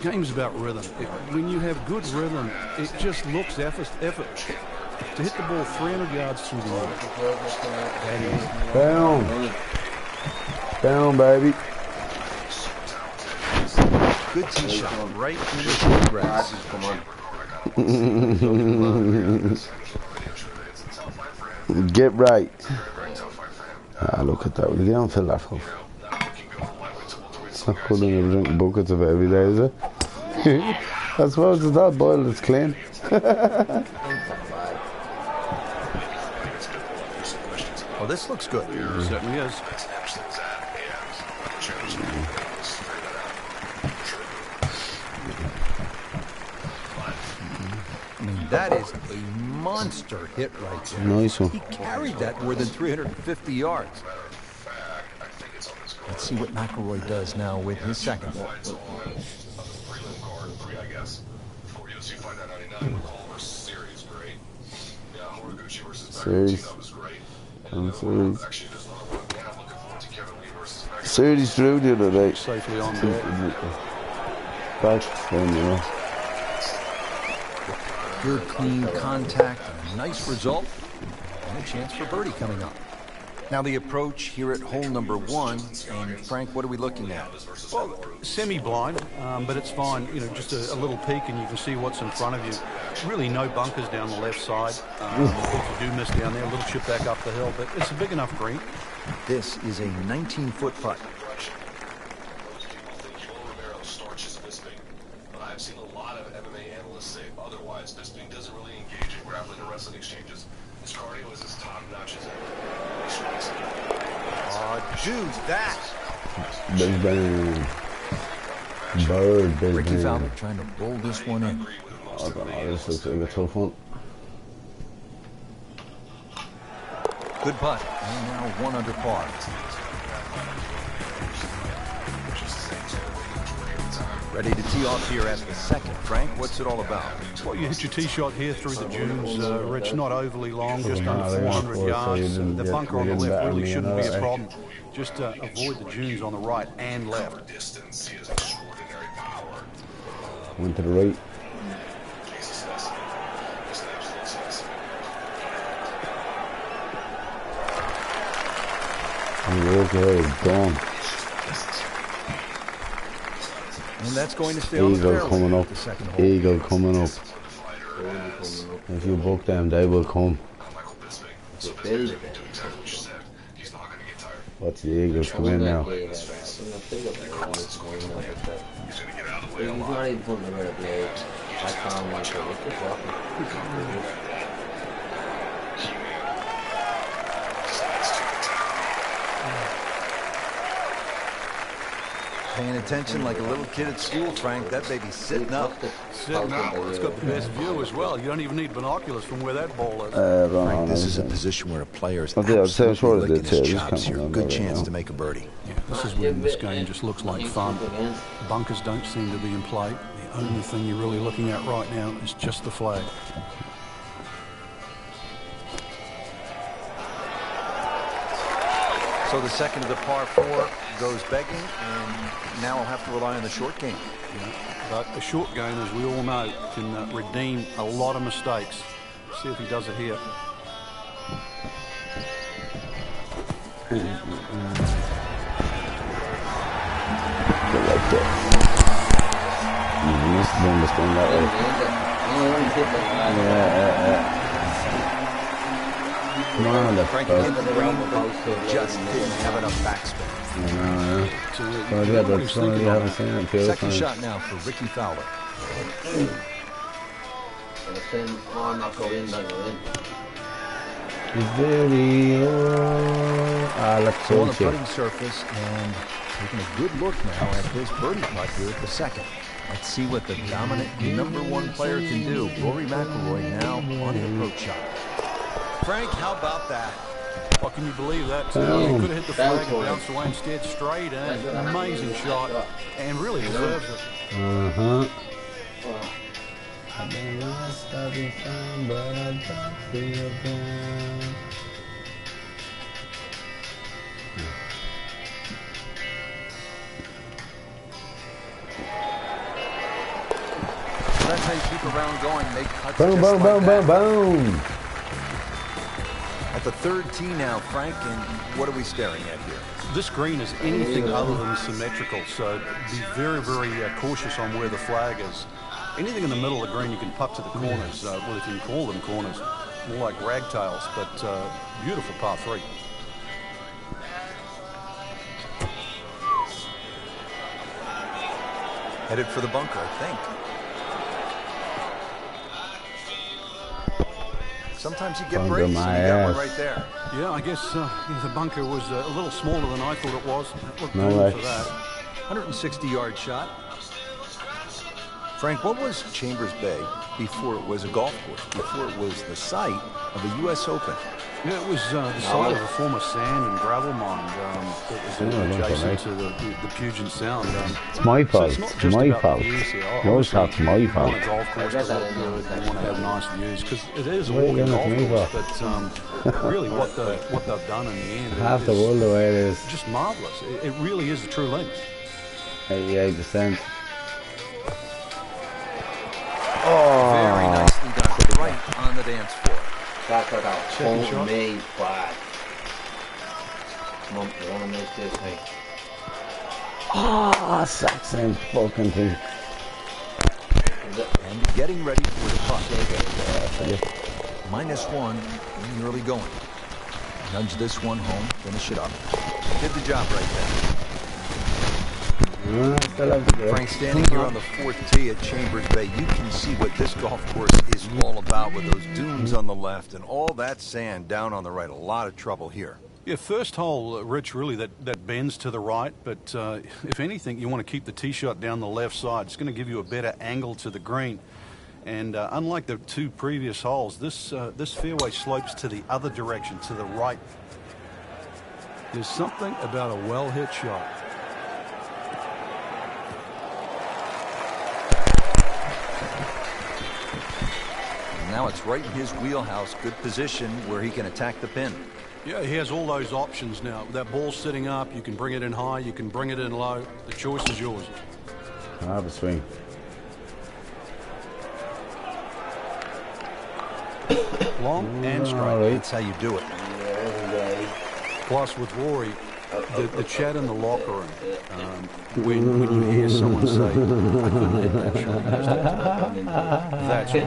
game's about rhythm. When you have good rhythm, it just looks effort. To hit the ball 300 yards through the air. That is. Down, baby. Good tee shot, right in the grass. Come on. Get right. Look at that. Will you get on fill that up? It's not good when you're drinking buckets of it every day, is it? I suppose it's not boiled, it's clean. Well, this looks good. It certainly is. I mean, that is a monster hit right there. Nice one. He carried that more than 350 yards. Let's see what McIlroy does now with his second. Series through the other day. Safely on there. Back then, you know. Good clean contact, a nice result, and a chance for birdie coming up. Now the approach here at hole number 1, and Frank, what are we looking at? Well, semi-blind, but it's fine. You know, just a little peek and you can see what's in front of you. Really no bunkers down the left side. If you do miss down there, a little chip back up the hill, but it's a big enough green. This is a 19-foot putt. I've seen a lot of MMA analysts say otherwise. This thing doesn't really engage in grappling and wrestling exchanges. His cardio is as top-notch as ever. Dude, that! Big bang. Bird, big Ricky bang. Fowler trying to roll this one in. I don't know, this looks like a tough one. Good putt, and now 1 under par. Ready to tee off here at the second. Frank, what's it all about? Well, you hit your tee shot here through the dunes, Rich, not overly long, just under 400 yards. The bunker on the left really shouldn't be a problem. Just avoid the dunes on the right and left. Went to the right. Okay, gone. And that's going to stay on the fairway. Coming up. The second hole. Eagle coming up. If you book them, they will come. What's the Eagles come in now? He's not even putting the red blades. I can't watch it. What the fuck? Paying attention like a little kid at school, Frank. That baby's sitting up. Sitting up. It's got the best view as well. You don't even need binoculars from where that ball is. Frank, this is a position where a player is absolutely licking his chops here. Good chance to make a birdie. Yeah, this is when this game just looks like fun. Bunkers don't seem to be in play. The only thing you're really looking at right now is just the flag. So the second of the par 4 goes begging, and now I'll have to rely on the short game. Yeah, but the short game, as we all know, can redeem a lot of mistakes. See if he does it here. Come on, the Frank hit the green, but just didn't have enough backspin. Second shot now for Ricky Fowler. So on the putting surface and taking a good look now at his birdie putt here at the second. Let's see what the dominant #1 player can do. Rory McIlroy now on the approach shot. Frank, how about that? Well, can you believe that? He could have hit the flag and bounced away instead straight. An amazing shot and really deserves it. 10 keep a round going, make cuts Boom, just boom, like boom, that. boom, boom. At the third tee now, Frank, and what are we staring at here? This green is anything other than symmetrical, so be very, very cautious on where the flag is. Anything in the middle of the green you can putt to the corners, well, if you can call them corners, more like ragtails, but beautiful par 3. Headed for the bunker, I think. Sometimes you get Bunker breaks, my and you got one ass. right there. Yeah, I guess the bunker was a little smaller than I thought it was. Looked No good way. for that. 160-yard shot. Frank, what was Chambers Bay before it was a golf course, before it was the site of a U.S. Open? Yeah, it was the site of a former sand and gravel mine that was adjacent to the Puget Sound. It's my fault. it's not It's just my about fault. the views here. No, Obviously, it's my you fault. want a golf course to look good, you want to have nice views, because it is a What are you walking gonna golf do, course, but really what they've done in the end Half the is world the way it is. just marvellous. It really is the true links. 88%. Very nicely done, right on the dance floor. That's like a Second shot. homemade flag. Come on, you want to make this thing. Oh, exact same fucking thing. And getting ready for the putt. -1 in the early going. Nudge this one home, finish it up. Did the job right there. Still have to go. Frank, standing here on the 4th tee at Chambers Bay, you can see what this golf course is all about with those dunes on the left and all that sand down on the right. A lot of trouble here. Yeah, first hole, Rich, really that bends to the right, but if anything, you want to keep the tee shot down the left side. It's going to give you a better angle to the green. And unlike the 2 previous holes, this fairway slopes to the other direction, to the right. There's something about a well-hit shot. And now it's right in his wheelhouse. Good position where he can attack the pin. Yeah, he has all those options now. That ball's sitting up. You can bring it in high. You can bring it in low. The choice is yours. Have a swing. Long and straight. All right. That's how you do it. Plus, with Rory, the chat in the locker room, when you hear someone say, I couldn't hit that shot yesterday. That's what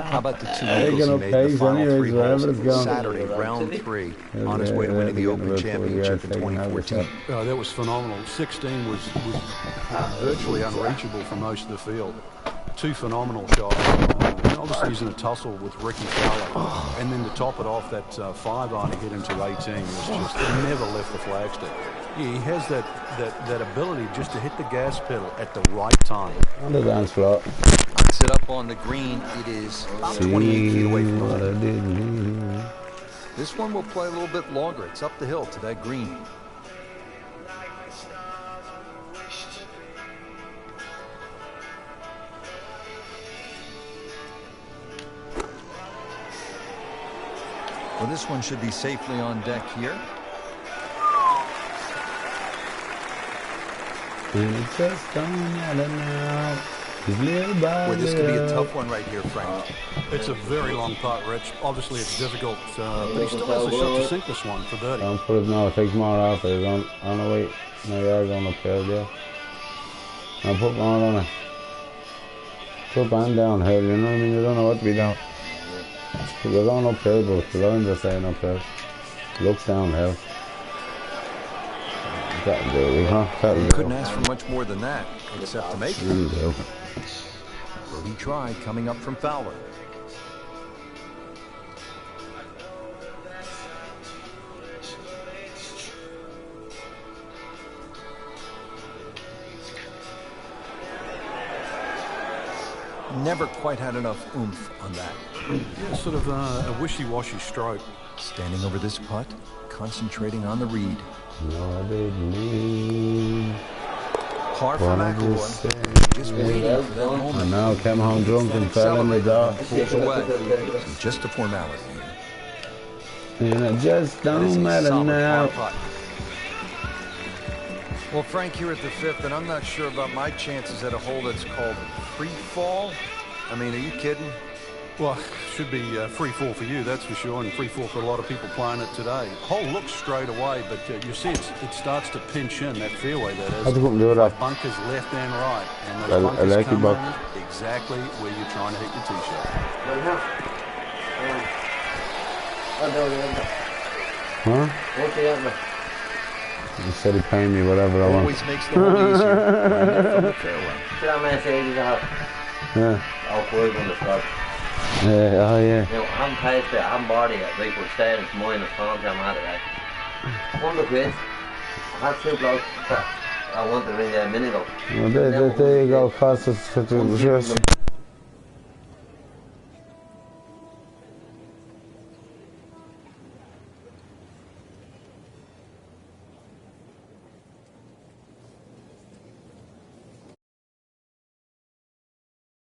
How about the 2 Taking eagles he up made pace the final anyways, 3 wherever holes it's of going. Saturday, round 3, on his way to winning the Open Championship in 2014. that was phenomenal. 16 was virtually unreachable for most of the field. 2 phenomenal shots. Obviously he's in a tussle with Ricky Fowler. And then to top it off, that 5-iron to get him to 18 was just, never left the flagstick. Yeah, he has that ability just to hit the gas pedal at the right time. On the dance floor. Puts it up on the green. It is about 28 feet away from what I home. did. This one will play a little bit longer. It's up the hill to that green. Well, this one should be safely on deck here. It just don't matter now. Just live by Boy, this could be a love. tough one right here, Frank. It's a very long putt, Rich. Obviously it's difficult, but he still has a shot to sink this one for birdie. Don't put it now, it takes more off it. On the way. No, you are going uphill, yeah. Now put more on it. Up and downhill, you know what I mean? You don't know what to be down. You're going uphill, but the lines are saying uphill. Looks downhill. That'll do it, huh? That'll You do couldn't it. ask for much more than that, except to make it. That'll do. Will he try coming up from Fowler? Never quite had enough oomph on that. Yeah, sort of a wishy-washy stroke. Standing over this putt, concentrating on the read. No, I didn't mean. Par for What I just McIlroy. said. Just waiting for that And moment. now came home drunk and fell in the dark. Pulls away. Just a formality. And it just That is don't a matter solid now. par putt. Well, Frank, here at the 5th, and I'm not sure about my chances at a hole that's called free fall. I mean, are you kidding? Well, should be free fall for you, that's for sure, and free fall for a lot of people playing it today. Hole looks straight away, but you see it starts to pinch in, that fairway that is. How'd you do that? Bunkers left and right, and those bunkers like come buck. in exactly where you're trying to hit your tee shot. Huh? He said he'd pay me whatever I want. Always makes the hole easier. From the fairway. Yeah. I'll plug on the spot. Yeah, oh yeah. Now, I'm paid for it, I'm body it, right, but staying it's mine, it's time I'm at it, right? £100. I had 2 blokes that I wanted to ring there a minute ago. Well, there you go, cost us 50.